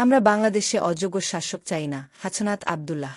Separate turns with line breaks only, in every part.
আমরা বাংলাদেশে অযোগ্য শাসক চাই না। হাছনাত আব্দুল্লাহ।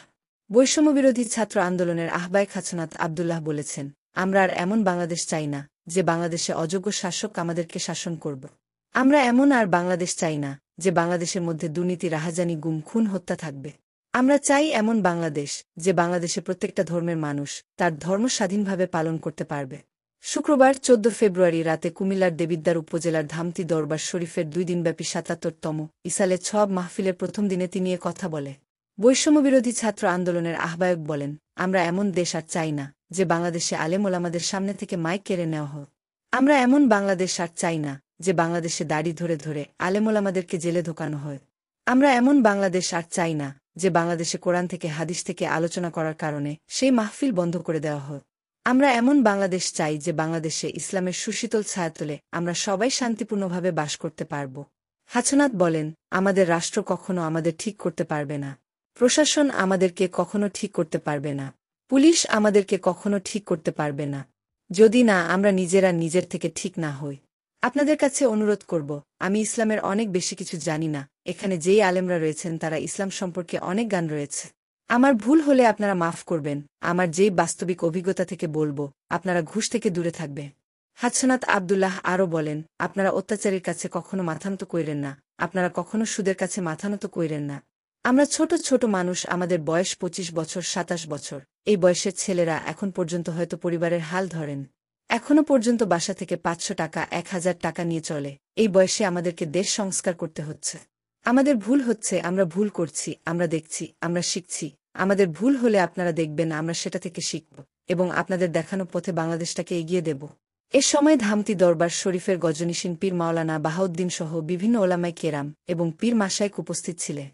বৈষম্যবিরোধী ছাত্র আন্দোলনের আহ্বায়ক হাছনাত আব্দুল্লাহ বলেছেন, আমরা আর এমন বাংলাদেশ চাই না যে বাংলাদেশে অযোগ্য শাসক আমাদেরকে শাসন করবে। আমরা এমন আর বাংলাদেশ চাই না যে বাংলাদেশের মধ্যে দুর্নীতি, রাহাজানি, গুম, খুন, হত্যা থাকবে। আমরা চাই এমন বাংলাদেশ যে বাংলাদেশে প্রত্যেকটা ধর্মের মানুষ তার ধর্ম স্বাধীনভাবে পালন করতে পারবে। শুক্রবার ১৪ ফেব্রুয়ারি রাতে কুমিল্লার দেবিদ্বার উপজেলার ধামতি দরবার শরীফের ২ দিনব্যাপী ৭৭তম ইসালে ছব মাহফিলের প্রথম দিনে তিনি এ কথা বলে। বৈষম্যবিরোধী ছাত্র আন্দোলনের আহ্বায়ক বলেন, আমরা এমন দেশ আর চাই না যে বাংলাদেশে আলেম ওলামাদের সামনে থেকে মাইক কেড়ে নেওয়া হোক। আমরা এমন বাংলাদেশ আর চাই না যে বাংলাদেশে দাড়ি ধরে ধরে আলেম ওলামাদেরকে জেলে ঢোকানো হয়। আমরা এমন বাংলাদেশ আর চাই না যে বাংলাদেশে কোরআন থেকে হাদিস থেকে আলোচনা করার কারণে সেই মাহফিল বন্ধ করে দেওয়া হয়। আমরা এমন বাংলাদেশ চাই যে বাংলাদেশে ইসলামের সুশীতল ছায়াতলে আমরা সবাই শান্তিপূর্ণভাবে বাস করতে পারব। হাছনাত বলেন, আমাদের রাষ্ট্র কখনো আমাদের ঠিক করতে পারবে না। প্রশাসন আমাদেরকে কখনো ঠিক করতে পারবে না। পুলিশ আমাদেরকে কখনো ঠিক করতে পারবে না, যদি না আমরা নিজেরা নিজের থেকে ঠিক না হই। আপনাদের কাছে অনুরোধ করব, আমি ইসলামের অনেক বেশি কিছু জানি না। এখানে যেই আলেমরা রয়েছেন তারা ইসলাম সম্পর্কে অনেক জ্ঞান রয়েছে। আমার ভুল হলে আপনারা মাফ করবেন। আমার যেই বাস্তবিক অভিজ্ঞতা থেকে বলবো, আপনারা ঘুষ থেকে দূরে থাকবে। হাছনাত আব্দুল্লাহ আরও বলেন, আপনারা অত্যাচারীর কাছে কখনো মাথানত কইরেন না, আপনারা কখনো সুদের কাছে মাথানত কইরেন না। আমরা ছোট ছোট মানুষ, আমাদের বয়স ২৫ বছর, ২৭ বছর। এই বয়সের ছেলেরা এখন পর্যন্ত হয়তো পরিবারের হাল ধরেন। এখনো পর্যন্ত বাসা থেকে ৫০০ টাকা, ১,০০০ টাকা নিয়ে চলে। এই বয়সে আমাদেরকে দেশ সংস্কার করতে হচ্ছে। আমাদের ভুল হচ্ছে, আমরা ভুল করছি, আমরা দেখছি, আমরা শিখছি। আমাদের ভুল হলে আপনারা দেখবেন আমরা সেটা থেকে শিখব এবং আপনাদের দেখানো পথে বাংলাদেশটাকে এগিয়ে দেব। এ সময় ধামতি দরবার শরীফের গজনীশীন পীর মাওলানা বাহাউদ্দিন সহ বিভিন্ন ওলামায়ে কেরাম এবং পীর মাশায়েখ উপস্থিত ছিলেন।